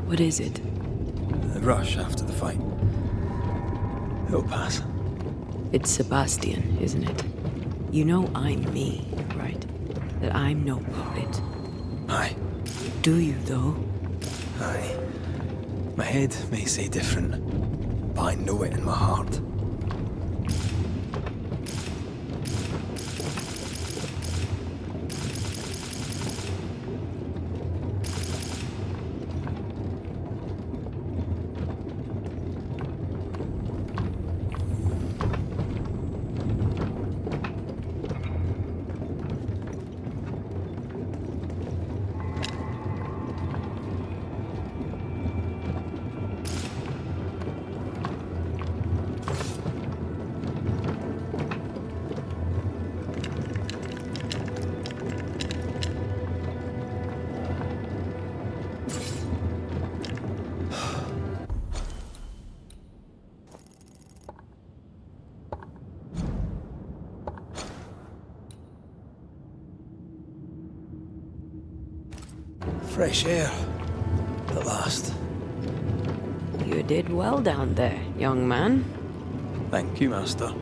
What is it? The rush after the fight. It'll pass. It's Sebastian, isn't it? You know I'm me, right? That I'm no puppet. Aye. Do you, though? Aye. My head may say different, but I know it in my heart. Fresh air, at last. You did well down there, young man. Thank you, Master.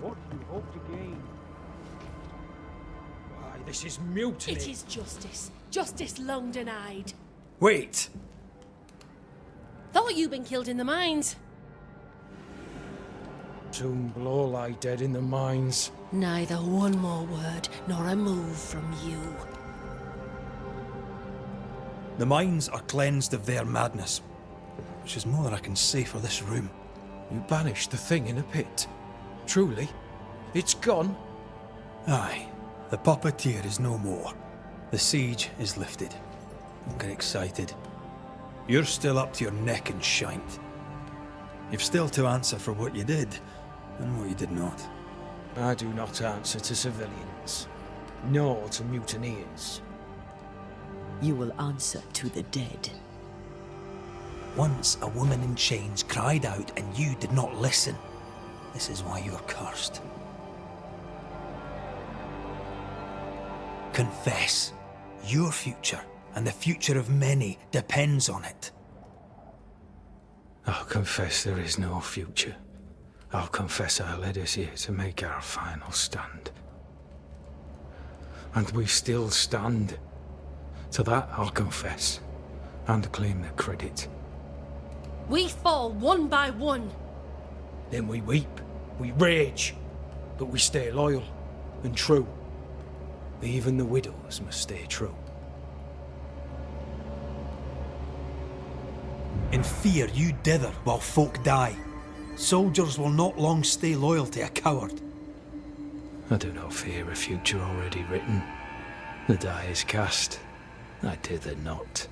What do you hope to gain? Why, this is mutiny. It is justice. Justice long denied. Wait! Thought you'd been killed in the mines. Soon will all lie dead in the mines. Neither one more word nor a move from you. The mines are cleansed of their madness, which is more than I can say for this room. You banished the thing in a pit. Truly, it's gone. Aye, the puppeteer is no more. The siege is lifted. Don't get excited. You're still up to your neck in shite. You've still to answer for what you did, and what you did not. I do not answer to civilians, nor to mutineers. You will answer to the dead. Once a woman in chains cried out and you did not listen. This is why you're cursed. Confess. Your future, and the future of many, depends on it. I'll confess there is no future. I'll confess I led us here to make our final stand. And we still stand. To that I'll confess, and claim the credit. We fall one by one. Then we weep, we rage, but we stay loyal and true. Even the widows must stay true. In fear you dither while folk die. Soldiers will not long stay loyal to a coward. I do not fear a future already written. The die is cast. I dither not.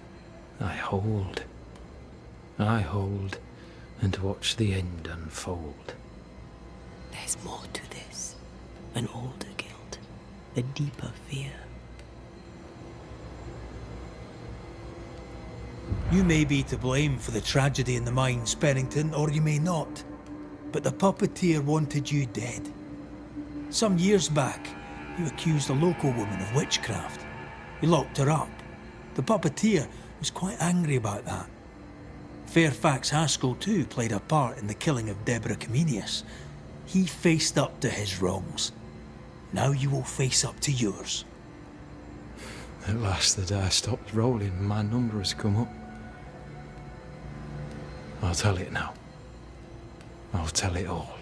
I hold. I hold and watch the end unfold. There's more to this. An older guilt. A deeper fear. You may be to blame for the tragedy in the mines, Pennington, or you may not. But the puppeteer wanted you dead. Some years back, you accused a local woman of witchcraft. You locked her up. The puppeteer was quite angry about that. Fairfax Haskell too played a part in the killing of Deborah Comenius. He faced up to his wrongs. Now you will face up to yours. At last the die stopped rolling and my number has come up. I'll tell it now. I'll tell it all.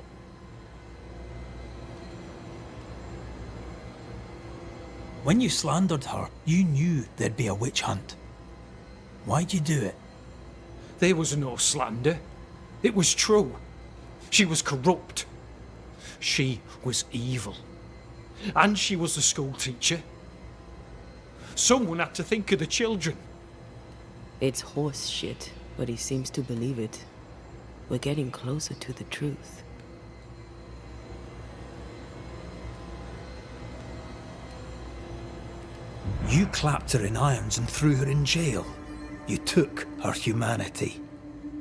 When you slandered her, you knew there'd be a witch hunt. Why'd you do it? There was no slander. It was true. She was corrupt. She was evil. And she was a school teacher. Someone had to think of the children. It's horse shit, but he seems to believe it. We're getting closer to the truth. You clapped her in irons and threw her in jail. You took her humanity.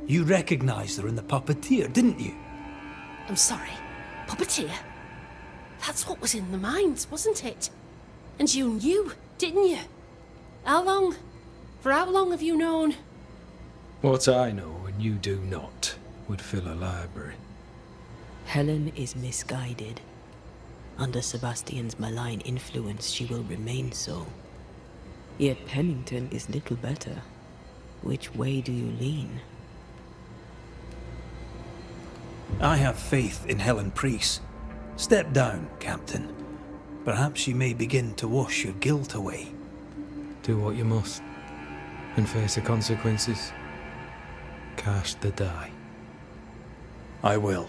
You recognised her in the puppeteer, didn't you? I'm sorry. Puppeteer? That's what was in the mines, wasn't it? And you knew, didn't you? How long? For how long have you known? What I know and you do not would fill a library. Helen is misguided. Under Sebastian's malign influence, she will remain so. Yet Pennington is little better. Which way do you lean? I have faith in Helen Priest. Step down, Captain. Perhaps you may begin to wash your guilt away. Do what you must, and face the consequences. Cast the die. I will.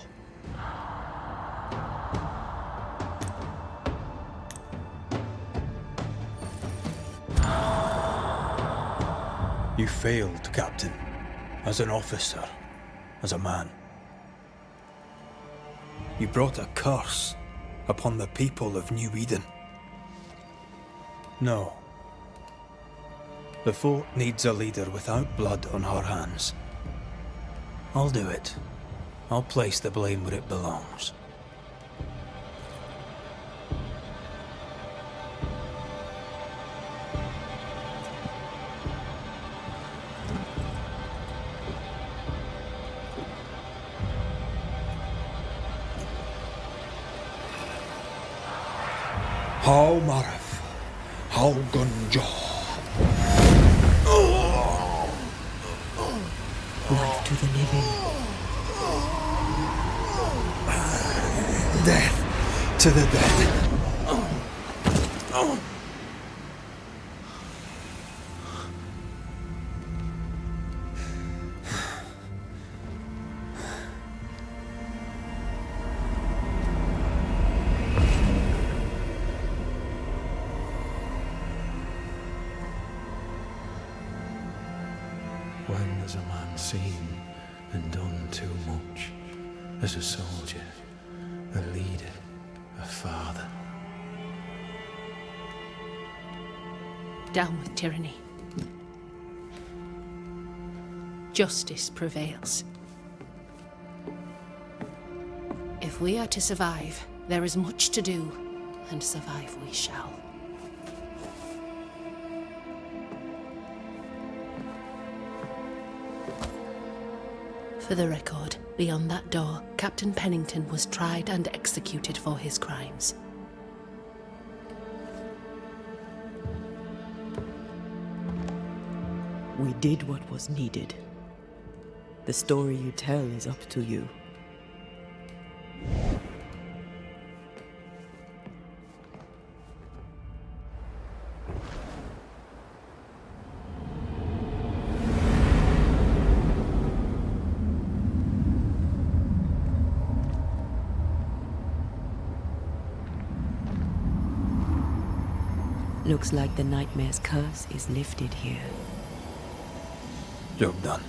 You failed, Captain. As an officer, as a man. You brought a curse upon the people of New Eden. No. The fort needs a leader without blood on her hands. I'll do it. I'll place the blame where it belongs. How Marif, how Gunjo. Life to the living. Death to the dead. When has a man seen and done too much? As a soldier, a leader, a father. Down with tyranny. Justice prevails. If we are to survive, there is much to do, and survive we shall. For the record, beyond that door, Captain Pennington was tried and executed for his crimes. We did what was needed. The story you tell is up to you. Looks like the nightmare's curse is lifted here. Job done.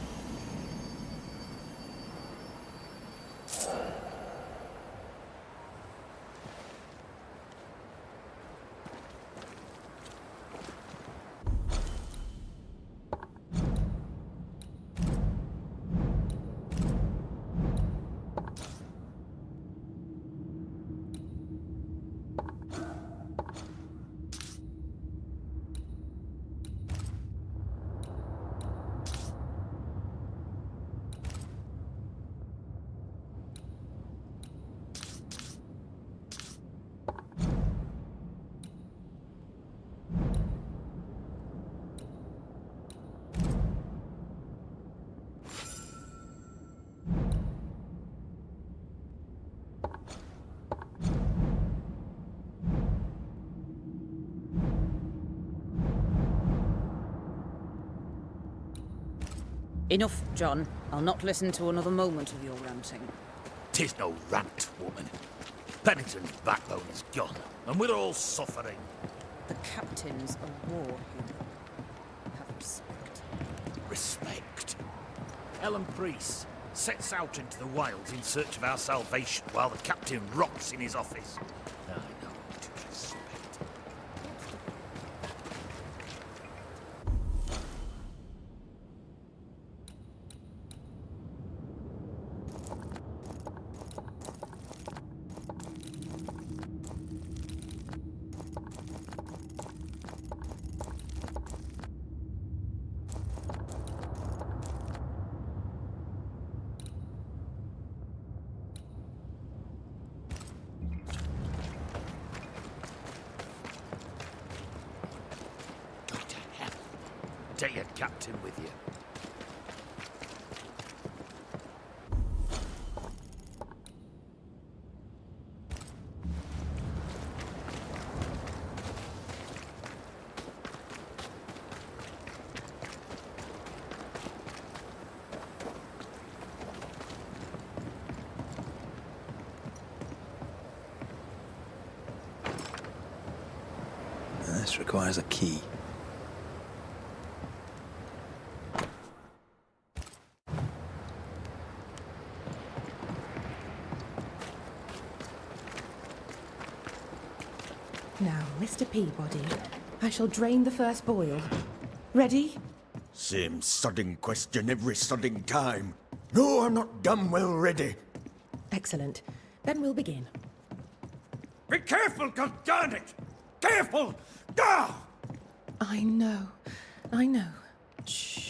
Enough, John. I'll not listen to another moment of your ranting. 'Tis no rant, woman. Pennington's backbone is gone, and we're all suffering. The captain's a war hero. Have respect. Respect. Ellen Priest sets out into the wilds in search of our salvation while the captain rots in his office. I know to respect. Go to hell. Take your captain with you. This requires a key. Now, Mr. Peabody, I shall drain the first boil. Ready? Same sodding question every sodding time. No, I'm not damn well ready. Excellent. Then we'll begin. Be careful, goddarn it! Careful! Ah! I know. Shh.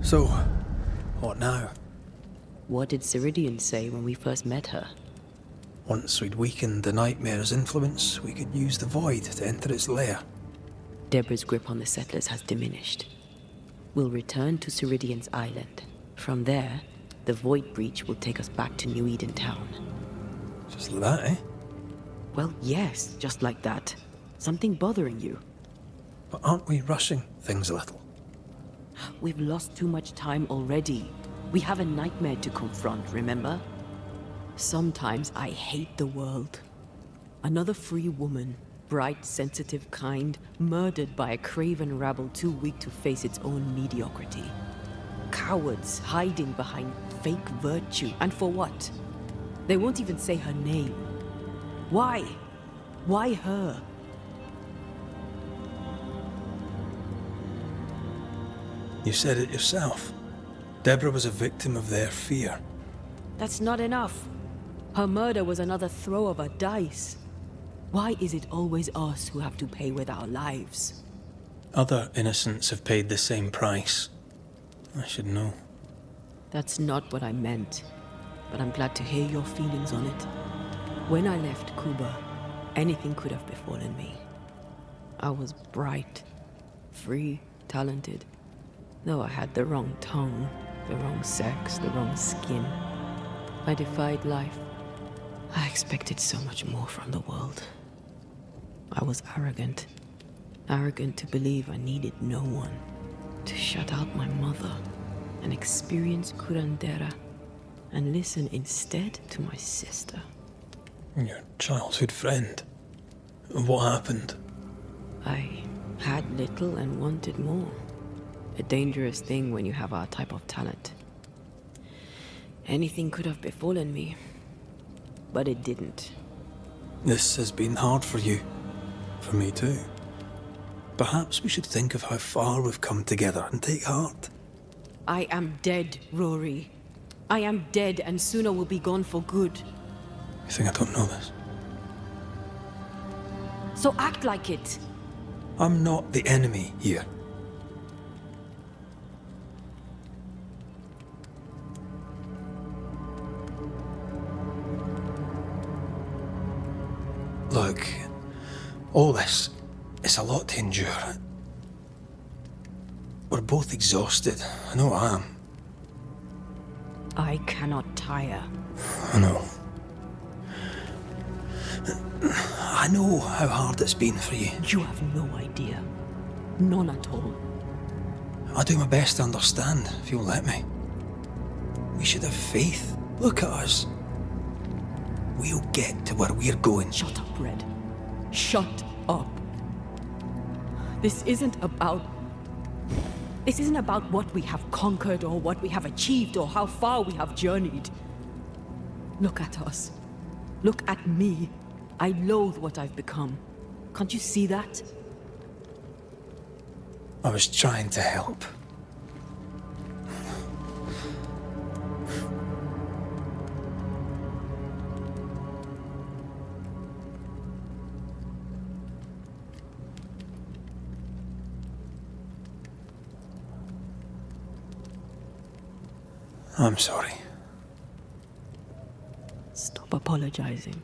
So, what now? What did Ceridian say when we first met her? Once we'd weakened the Nightmare's influence, we could use the Void to enter its lair. Deborah's grip on the settlers has diminished. We'll return to Ceridian's island. From there, the Void Breach will take us back to New Eden Town. Just like that, eh? Well, yes, just like that. Something bothering you. But aren't we rushing things a little? We've lost too much time already. We have a nightmare to confront, remember? Sometimes I hate the world. Another free woman, bright, sensitive, kind, murdered by a craven rabble too weak to face its own mediocrity. Cowards hiding behind fake virtue. And for what? They won't even say her name. Why? Why her? You said it yourself. Deborah was a victim of their fear. That's not enough. Her murder was another throw of a dice. Why is it always us who have to pay with our lives? Other innocents have paid the same price. I should know. That's not what I meant, but I'm glad to hear your feelings on it. When I left Cuba, anything could have befallen me. I was bright, free, talented, though I had the wrong tongue, the wrong sex, the wrong skin. I defied life. I expected so much more from the world. I was arrogant. Arrogant to believe I needed no one. To shut out my mother and experience curandera and listen instead to my sister. Your childhood friend. What happened? I Had little and wanted more. A dangerous thing when you have our type of talent. Anything could have befallen me, but it didn't. This has been hard for you. For me too. Perhaps we should think of how far we've come together and take heart. I am dead, Rory. I am dead, and sooner will be gone for good. You think I don't know this? So act like it. I'm not the enemy here. Look, all this, it's a lot to endure. We're both exhausted. I know I am. I cannot tire. I know. I know how hard it's been for you. You have no idea. None at all. I'll do my best to understand, if you'll let me. We should have faith. Look at us. We'll get to where we're going. Shut up, Red. Shut up. This isn't about what we have conquered or what we have achieved or how far we have journeyed. Look at us. Look at me. I loathe what I've become. Can't you see that? I was trying to help. I'm sorry. Stop apologizing.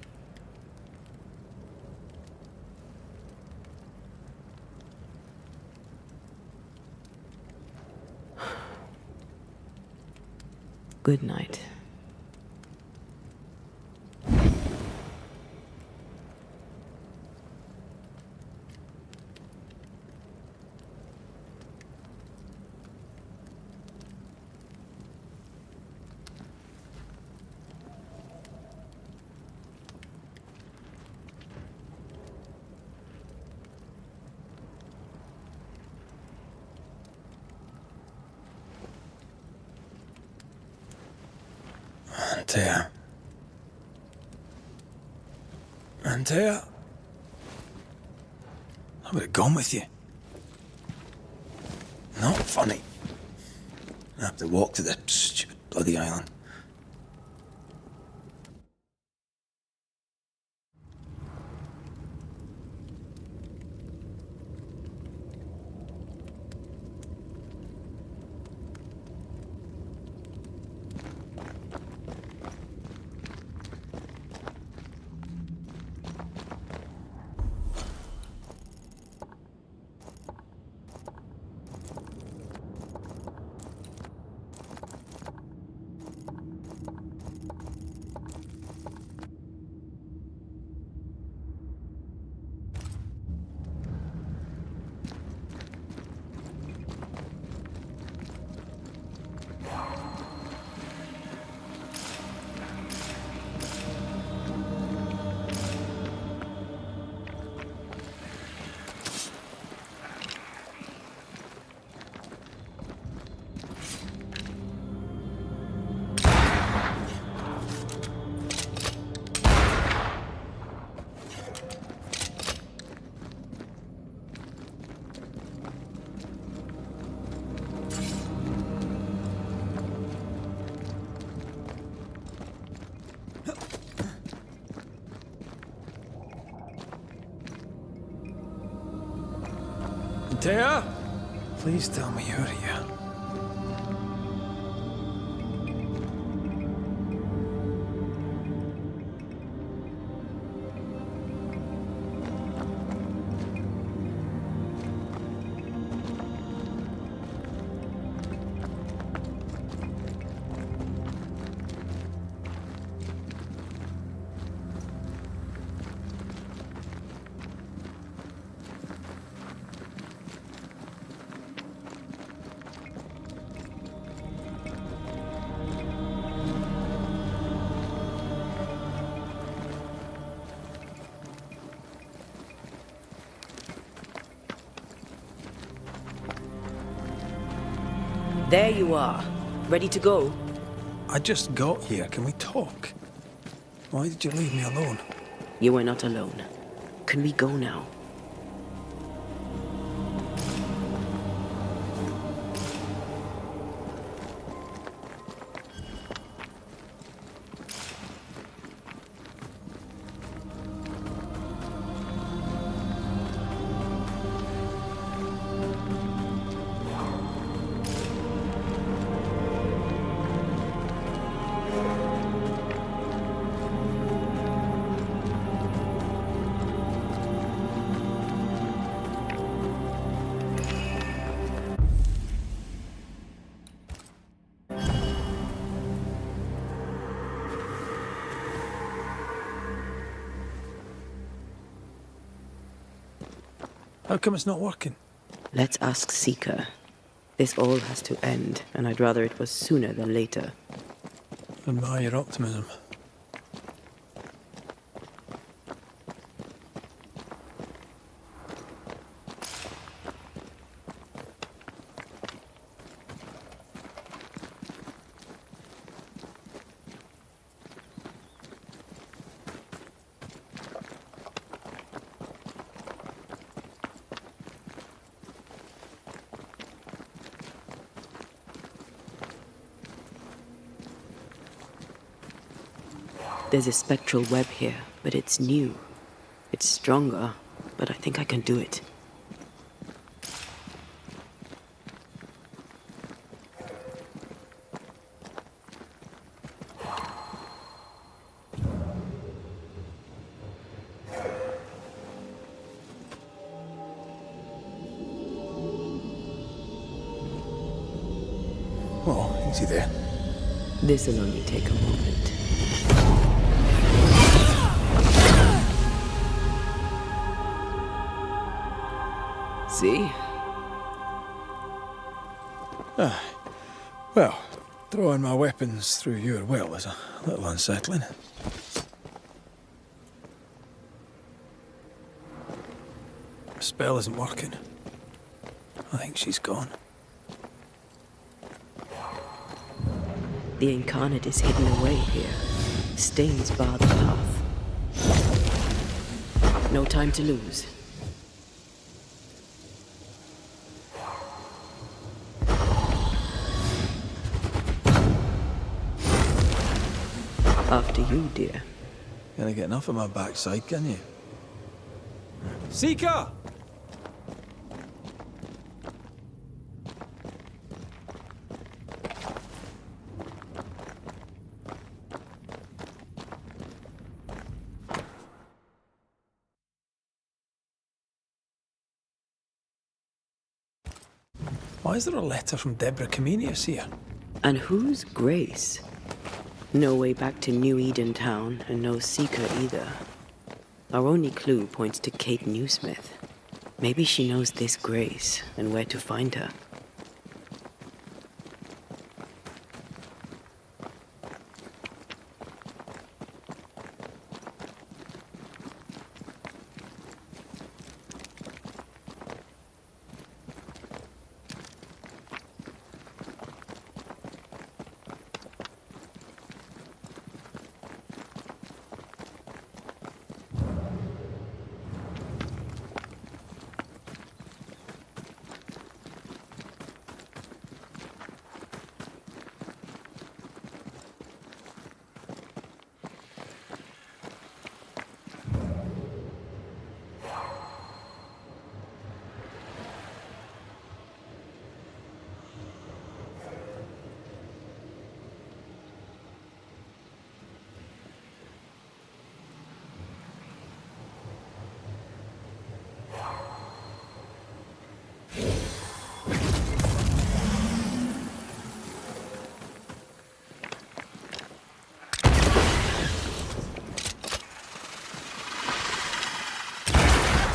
Good night. Antea. Antea? I would have gone with you. Not funny. I have to walk to the stupid bloody island. Antea? Please tell me you're here. There you are. Ready to go? I just got here. Can we talk? Why did you leave me alone? You are not alone. Can we go now? How come it's not working? Let's ask Seeker. This all has to end, and I'd rather it was sooner than later. Admire your optimism. There's a spectral web here, but it's new. It's stronger, but I think I can do it. Oh, easy there. This'll only take a moment. See? Well, throwing my weapons through your will is a little unsettling. The spell isn't working. I think she's gone. The incarnate is hidden away here. Stains bar the path. No time to lose. After you, dear. Gonna get enough of my backside, can you? Seeker! Why is there a letter from Deborah Comenius here? And who's Grace? No way back to New Eden Town, and no Seeker either. Our only clue points to Kate Newsmith. Maybe she knows this Grace, and where to find her.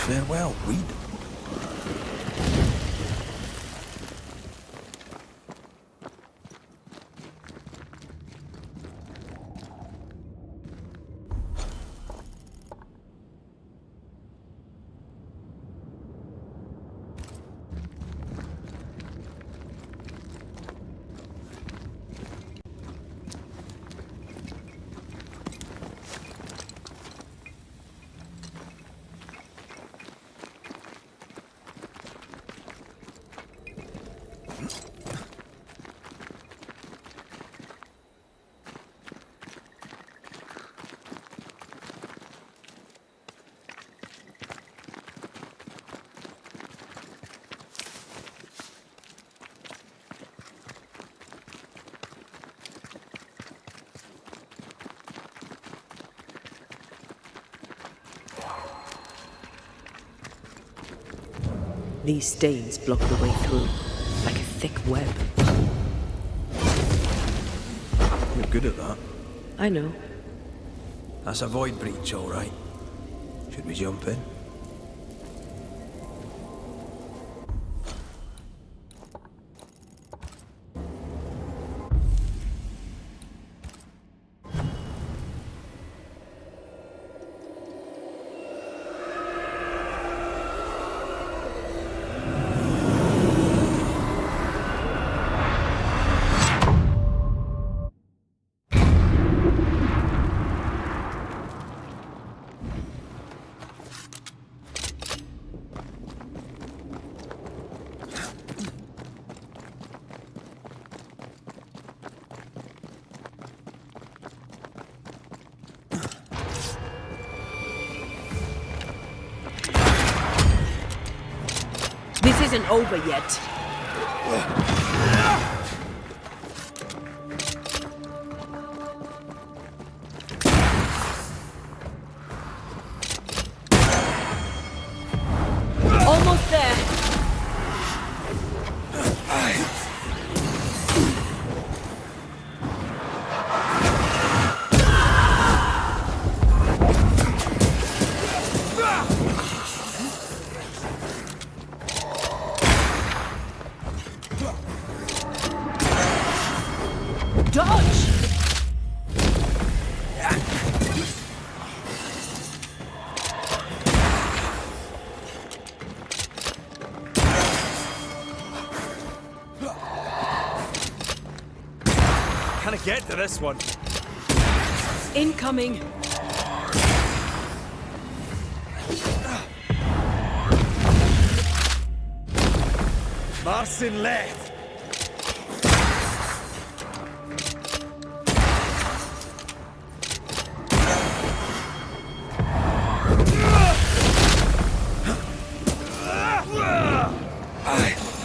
Farewell, weed. These stains block the way through, like a thick web. You're good at that. I know. That's a void breach, all right. Should we jump in? This isn't over yet. Almost there. Dodge! Can I get to this one? Incoming. Marcin left.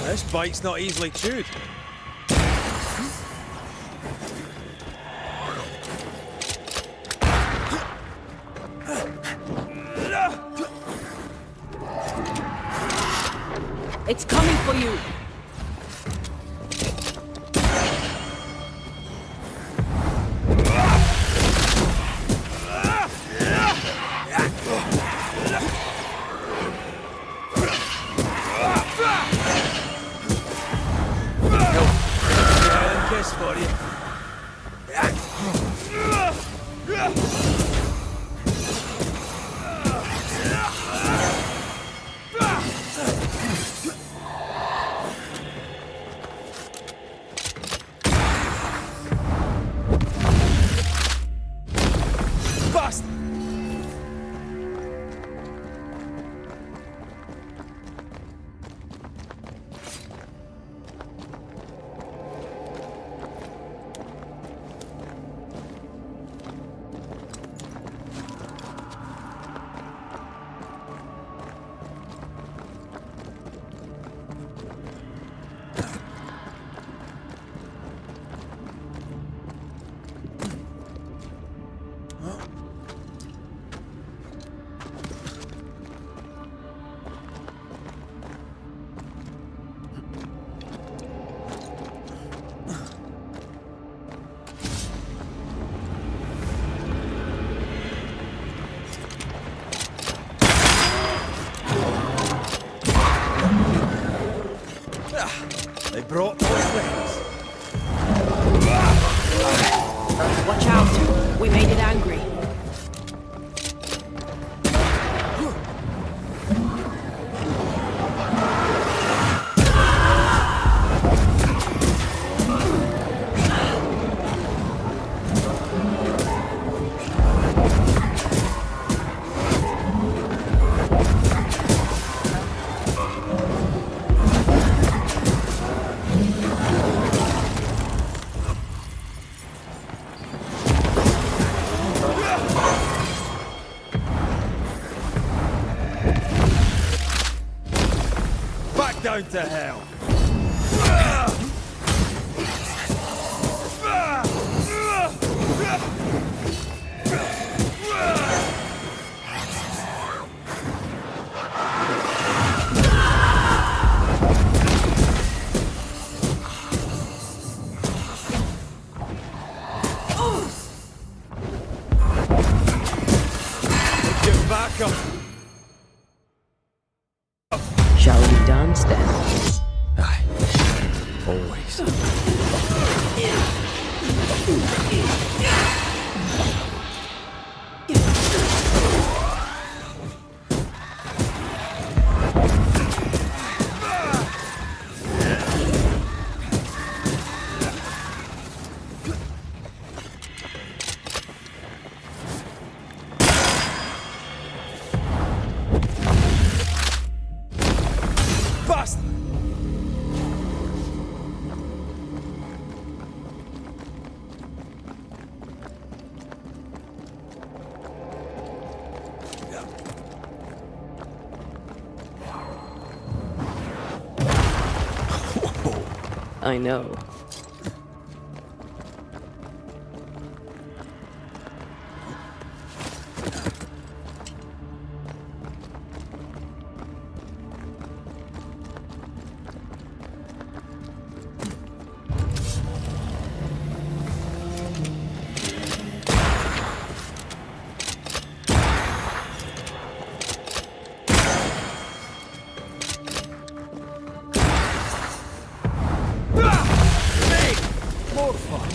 This bite's not easily chewed. It's coming for you. Kiss for you. Bust! They brought more friends. Watch out. We made it angry. Down to hell. since then. Aye. Always. Fast! I know. More fun.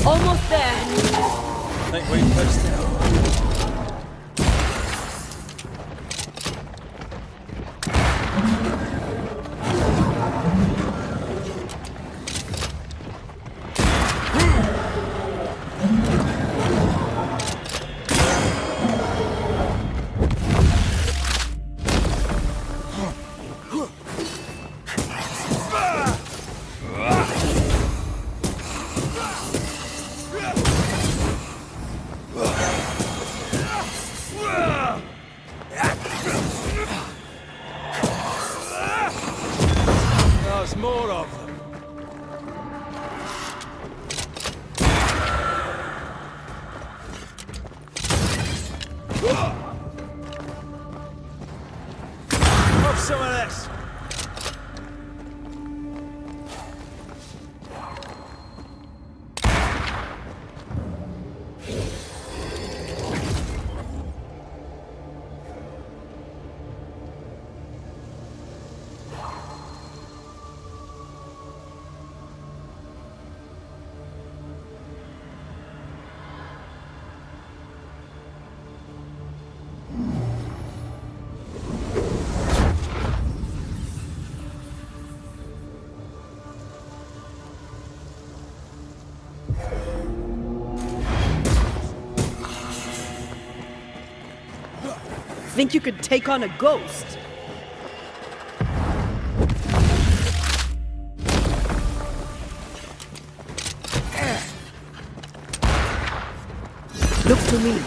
Almost there. Think we fixed it. There's more of them. Have some of this. Think you could take on a ghost? Look to me.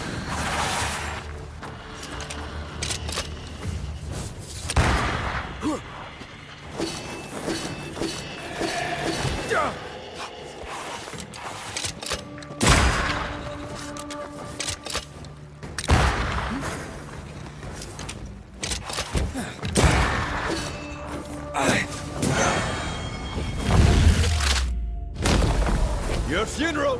Your funeral.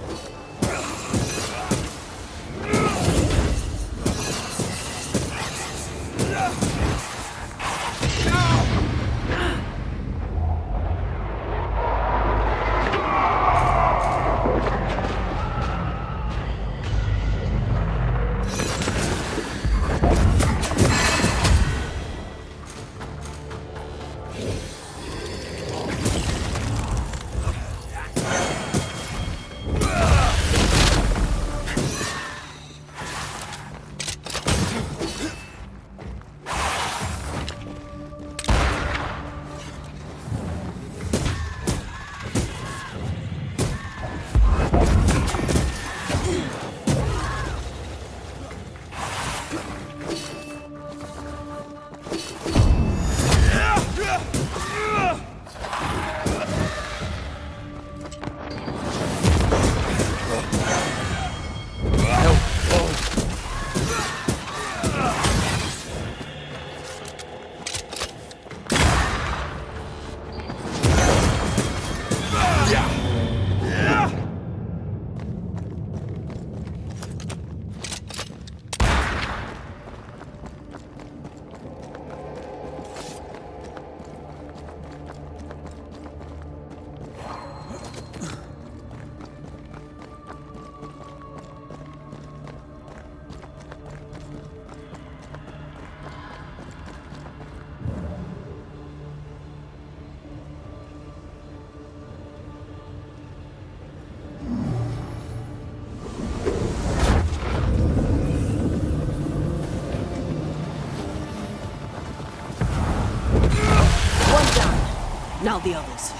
Now the others.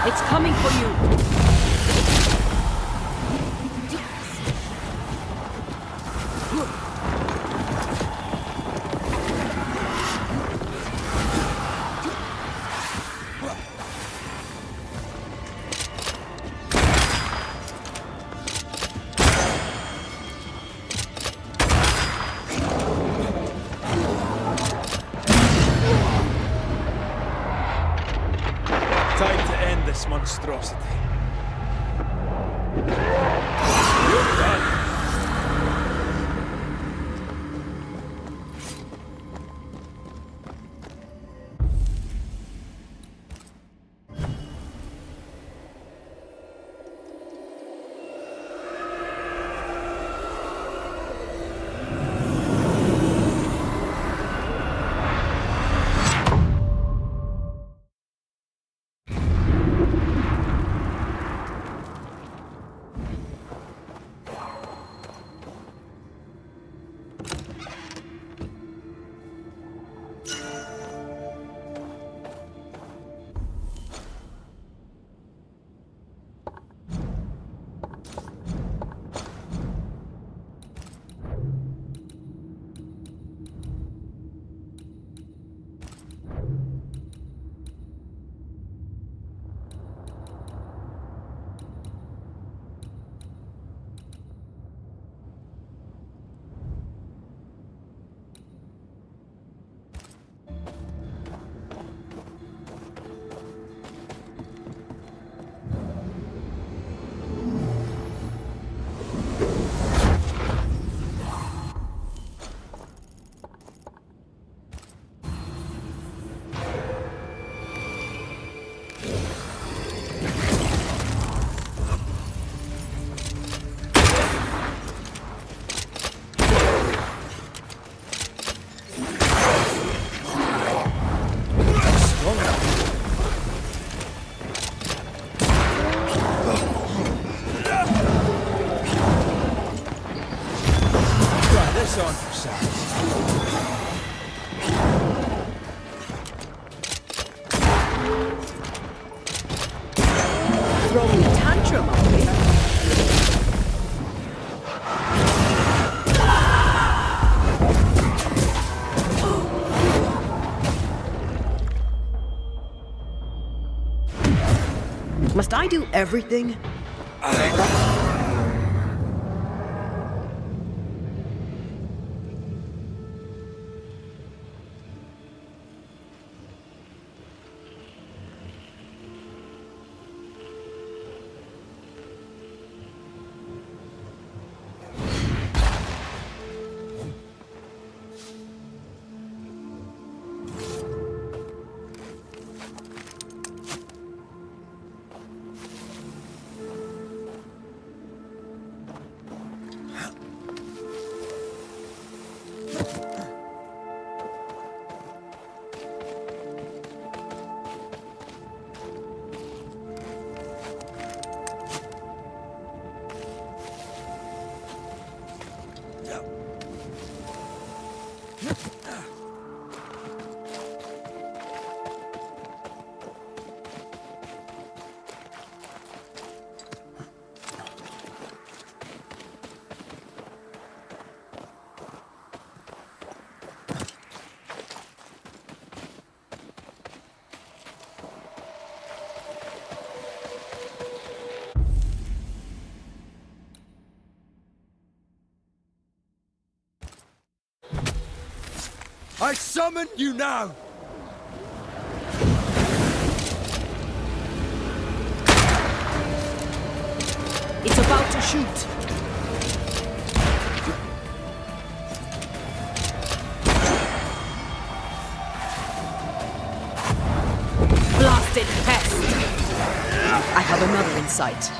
It's coming for you! Time to end this monstrosity. You're done. On for size. Throwing a tantrum up here. Must I do everything? I summon you now! It's about to shoot. Blasted pest! I have another in sight.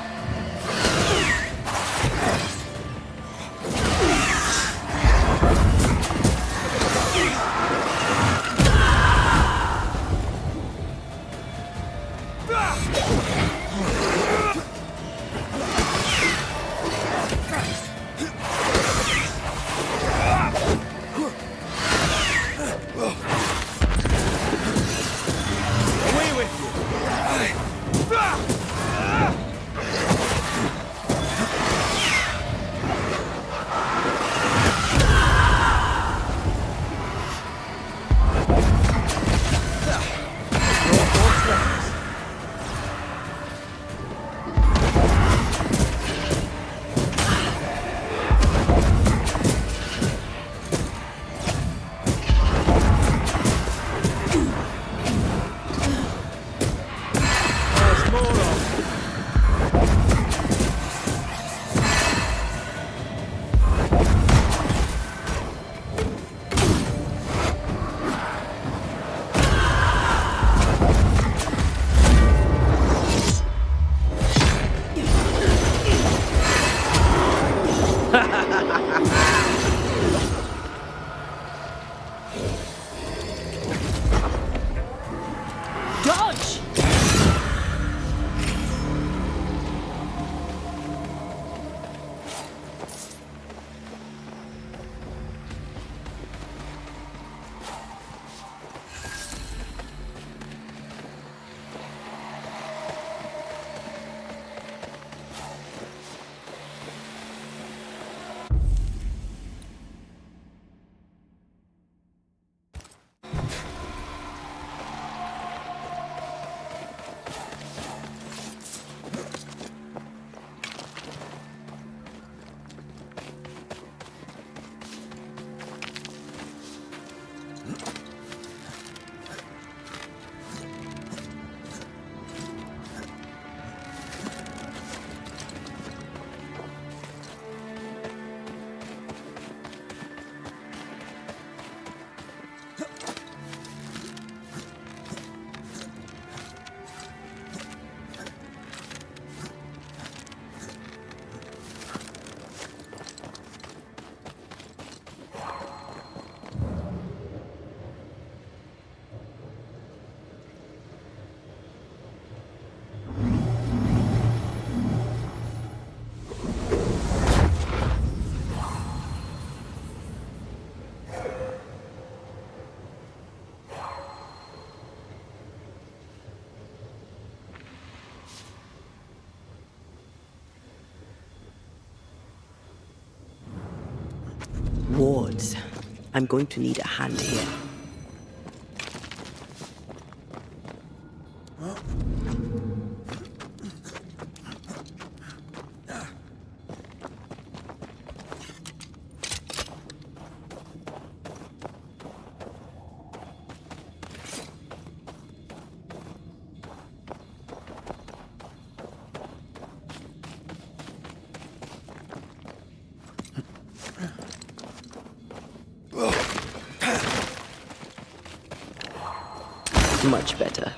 Wards. I'm going to need a hand here. Much better.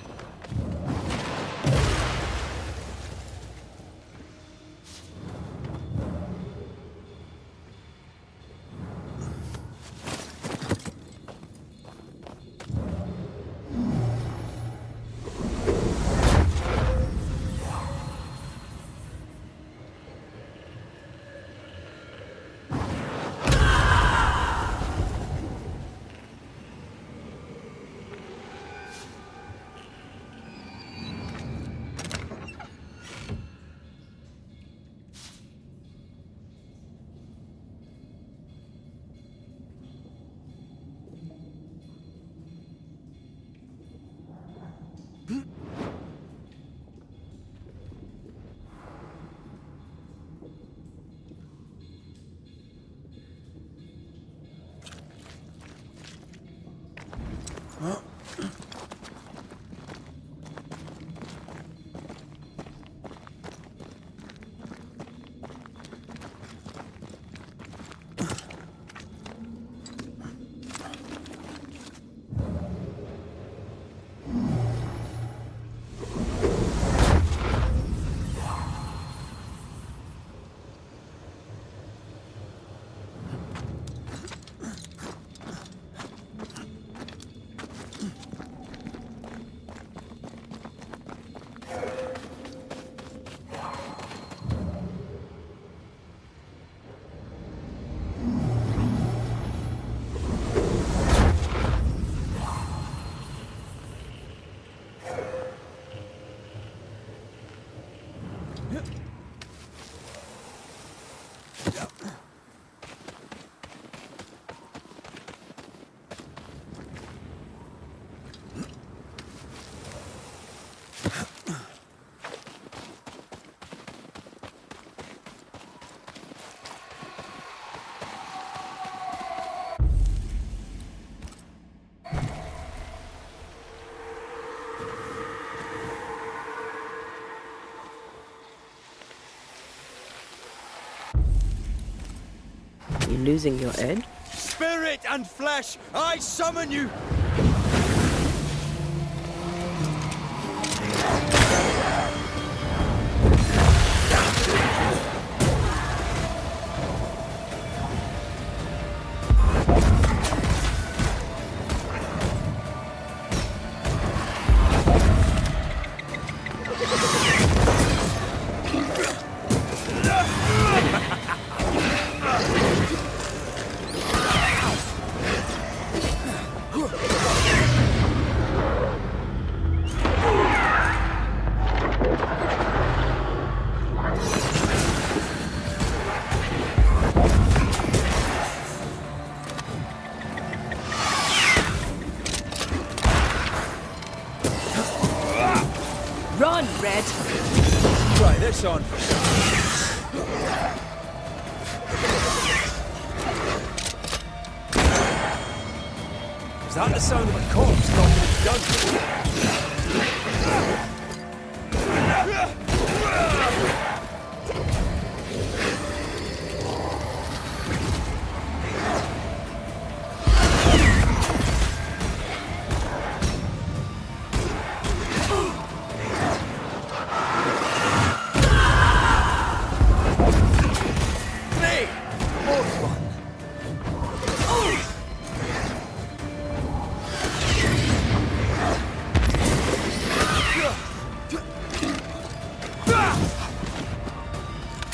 You losing your head? Spirit and flesh, I summon you! Run, Red! Try this on. Is that the sound of a corpse knocking done?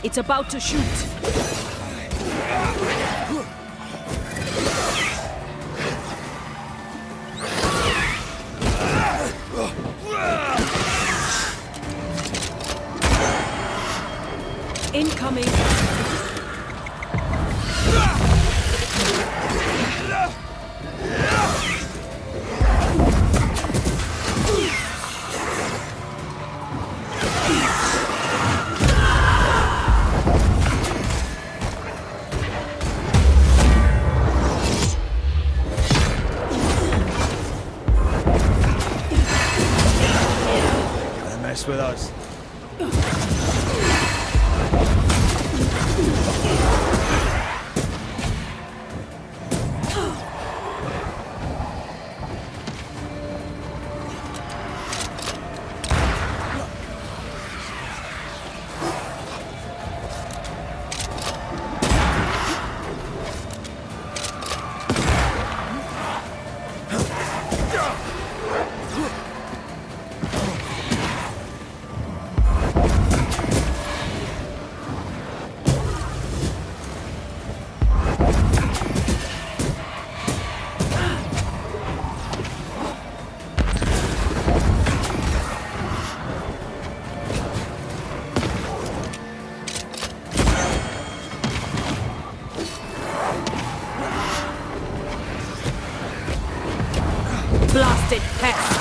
It's about to shoot. Incoming. Mess with us. Blasted pest!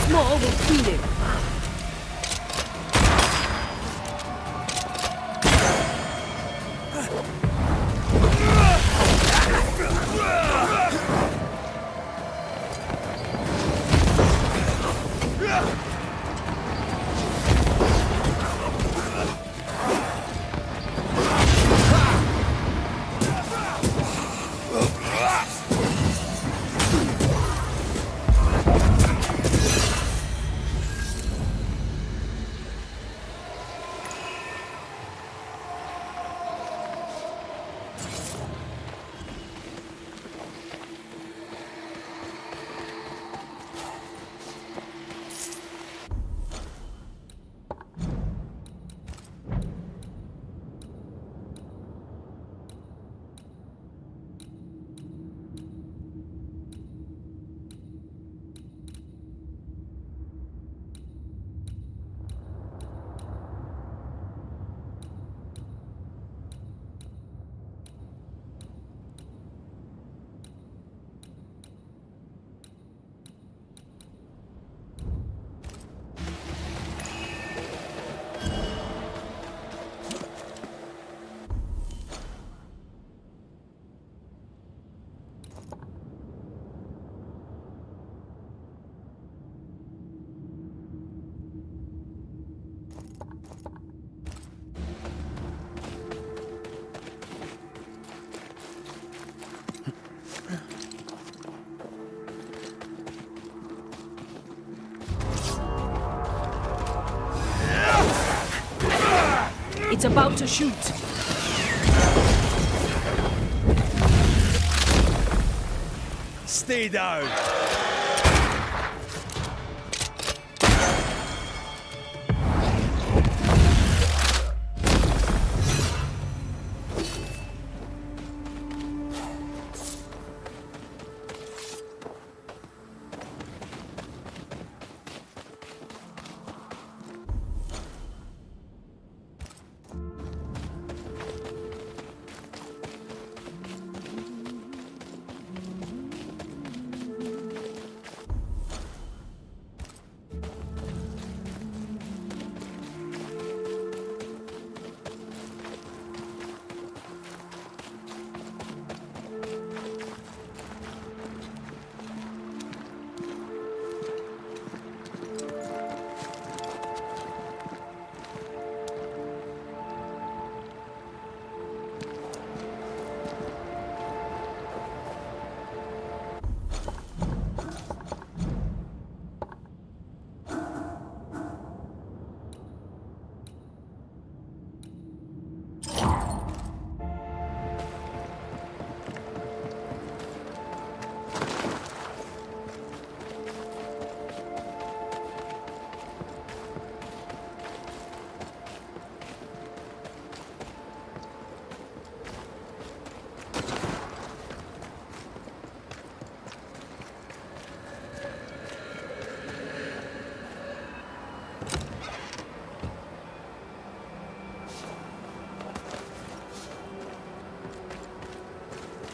Once more, we'll clean him. It's about to shoot. Stay down.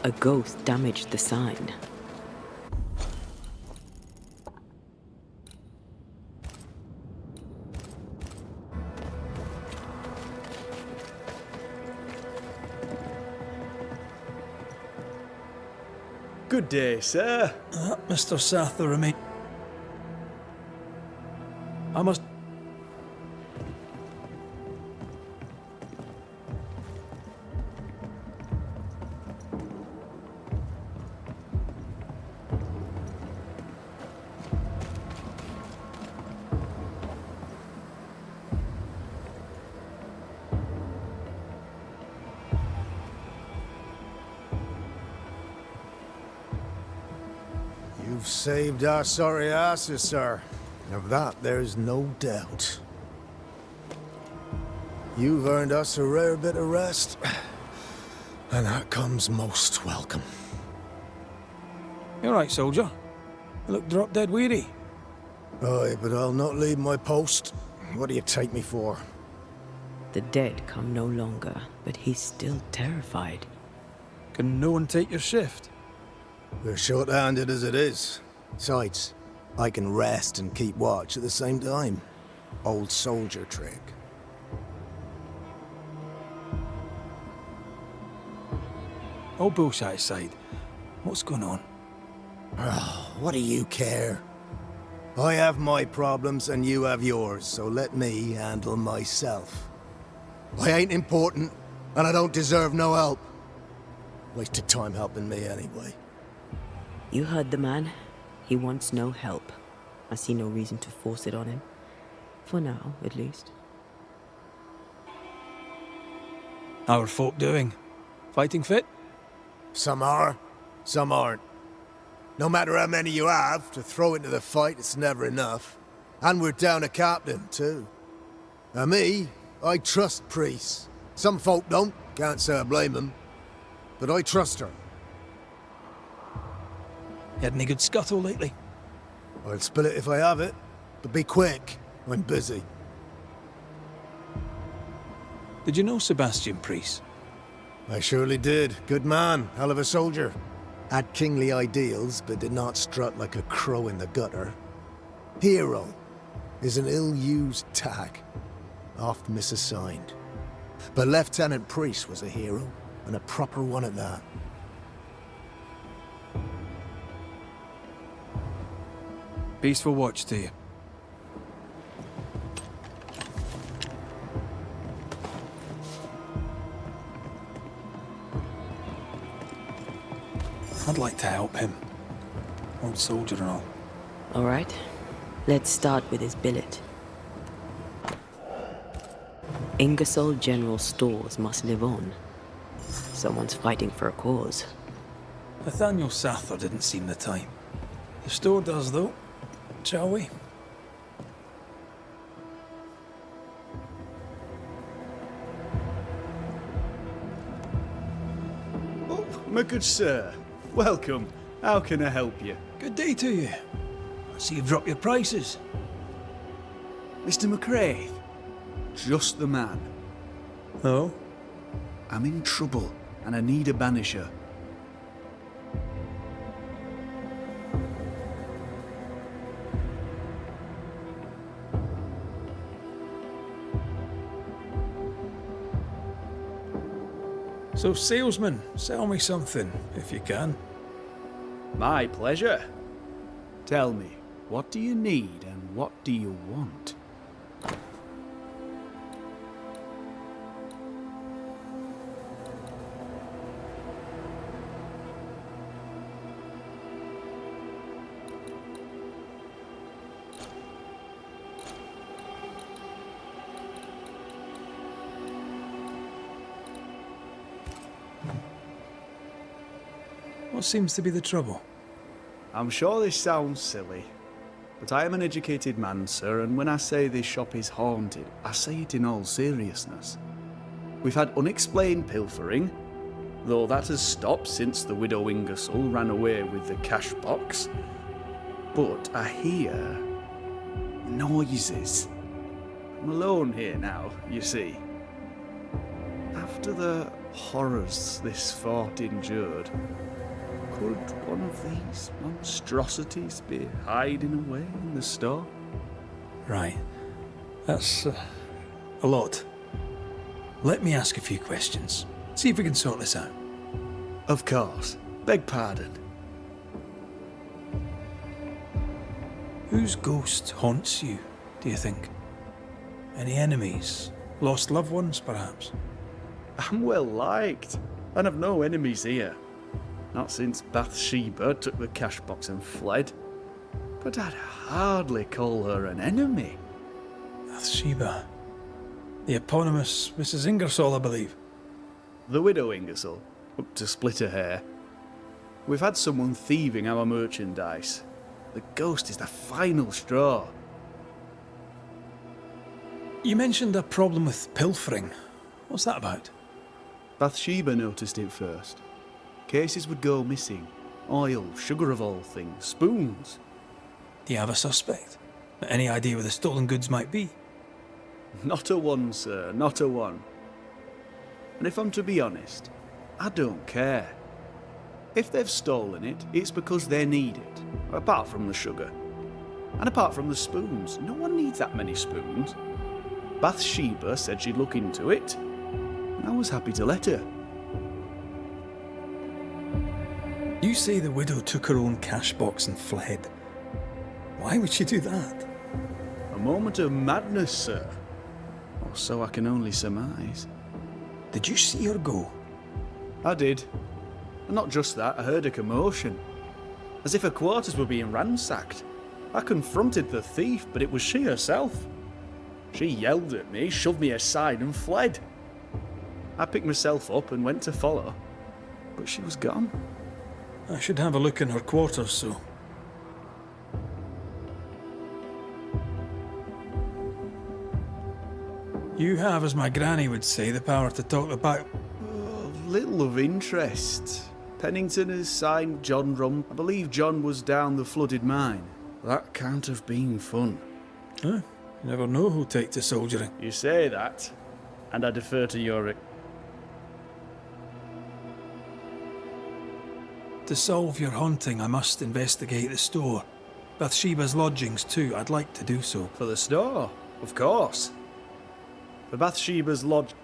A ghost damaged the sign. Good day, sir. Mr. Sather remain. I must. You've saved our sorry asses, sir. Of that, there's no doubt. You've earned us a rare bit of rest, and that comes most welcome. You all right, soldier? You look drop dead weary. Aye, but I'll not leave my post. What do you take me for? The dead come no longer, but he's still terrified. Can no one take your shift? We're short-handed as it is. Besides, I can rest and keep watch at the same time. Old soldier trick. All bullshit aside, what's going on? What do you care? I have my problems and you have yours, so let me handle myself. I ain't important, and I don't deserve no help. Wasted time helping me anyway. You heard the man. He wants no help. I see no reason to force it on him. For now, at least. How are folk doing? Fighting fit? Some are, some aren't. No matter how many you have, to throw into the fight, it's never enough. And we're down a captain, too. Now me, I trust priests. Some folk don't, can't say I blame them. But I trust her. You had any good scuttle lately? I'll spill it if I have it, but be quick. I'm busy. Did you know Sebastian Priest? I surely did. Good man, hell of a soldier. Had kingly ideals, but did not strut like a crow in the gutter. Hero is an ill-used tag, oft misassigned. But Lieutenant Priest was a hero, and a proper one at that. Peaceful watch to you. I'd like to help him. Old soldier and all. All right. Let's start with his billet. Ingersoll General Stores must live on. Someone's fighting for a cause. Nathaniel Sather didn't seem the time. The store does, though. Shall we? Oh, my good sir. Welcome. How can I help you? Good day to you. I see you've dropped your prices. Mr. McRaith? Just the man. Oh? I'm in trouble, and I need a banisher. So, salesman, sell me something, if you can. My pleasure. Tell me, what do you need and what do you want? What seems to be the trouble? I'm sure this sounds silly, but I am an educated man, sir, and when I say this shop is haunted, I say it in all seriousness. We've had unexplained pilfering, though that has stopped since the widow Ingersoll ran away with the cash box. But I hear noises. I'm alone here now, you see. After the horrors this fort endured, could one of these monstrosities be hiding away in the store? Right. That's a lot. Let me ask a few questions. See if we can sort this out. Of course. Beg pardon. Whose ghost haunts you, do you think? Any enemies? Lost loved ones, perhaps? I'm well liked, and I've no enemies here. Not since Bathsheba took the cash box and fled. But I'd hardly call her an enemy. Bathsheba. The eponymous Mrs. Ingersoll, I believe. The widow Ingersoll, up to split her hair. We've had someone thieving our merchandise. The ghost is the final straw. You mentioned a problem with pilfering. What's that about? Bathsheba noticed it first. Cases would go missing. Oil, sugar of all things, spoons. Do you have a suspect? Any idea where the stolen goods might be? Not a one, sir, not a one. And if I'm to be honest, I don't care. If they've stolen it, it's because they need it, apart from the sugar. And apart from the spoons, no one needs that many spoons. Bathsheba said she'd look into it, and I was happy to let her. You say the widow took her own cash box and fled. Why would she do that? A moment of madness, sir. Or so I can only surmise. Did you see her go? I did. And not just that, I heard a commotion. As if her quarters were being ransacked. I confronted the thief, but it was she herself. She yelled at me, shoved me aside and fled. I picked myself up and went to follow, but she was gone. I should have a look in her quarters, so. You have, as my granny would say, the power to talk about... Little of interest. Pennington has signed John Rum. I believe John was down the flooded mine. That can't have been fun. Huh? You never know who'll take to soldiering. You say that, and I defer to your... To solve your haunting, I must investigate the store. Bathsheba's lodgings, too. I'd like to do so. For the store? Of course. For Bathsheba's lodge...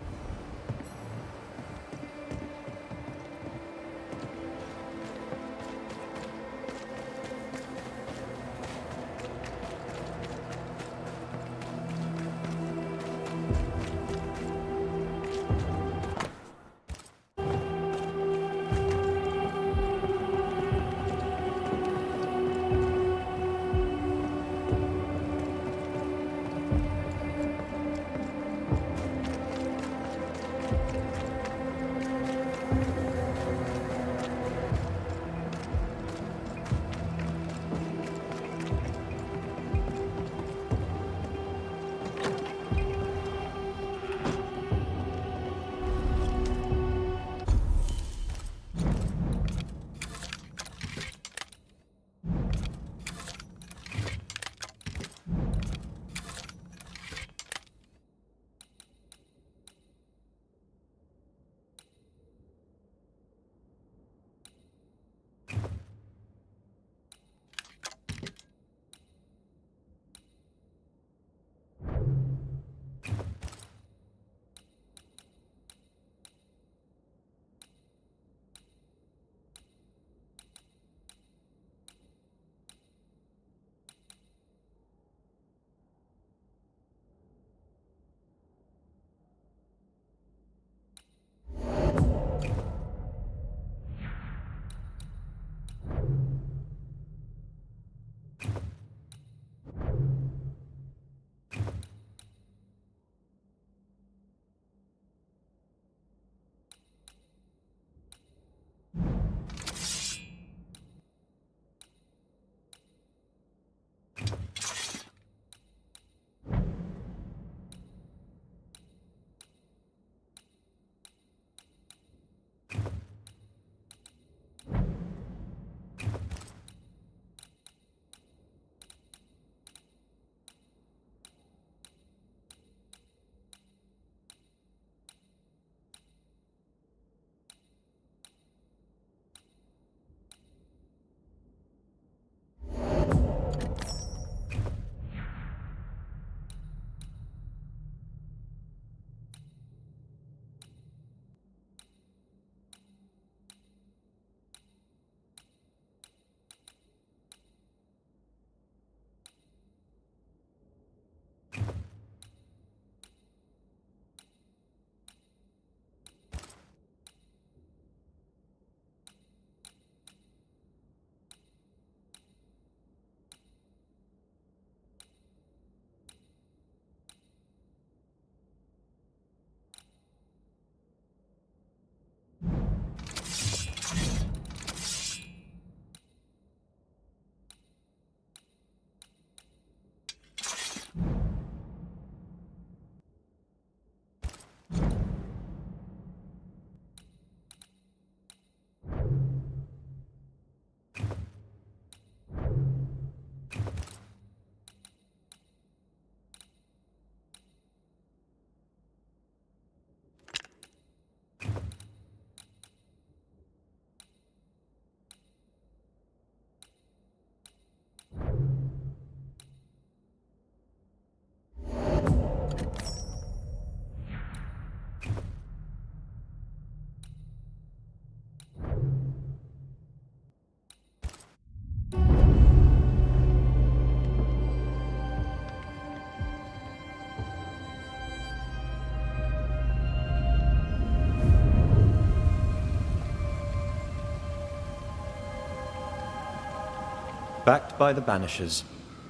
Backed by the Banishers,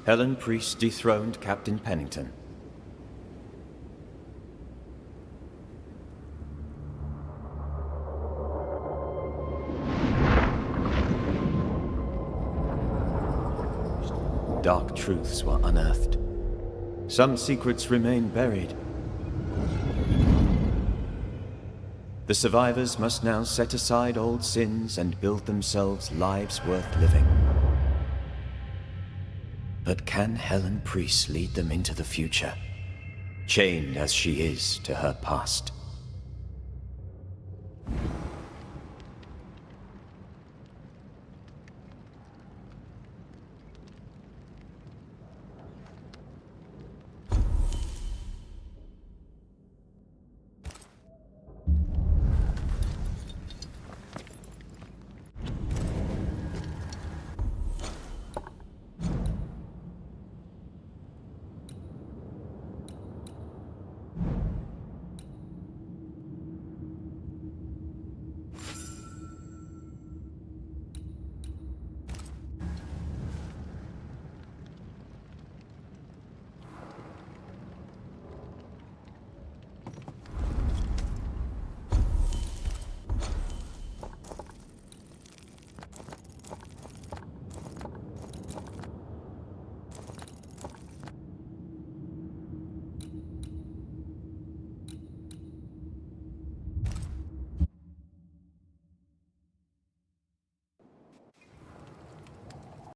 Helen Priest dethroned Captain Pennington. Dark truths were unearthed. Some secrets remain buried. The survivors must now set aside old sins and build themselves lives worth living. But can Helen Priest lead them into the future, chained as she is to her past?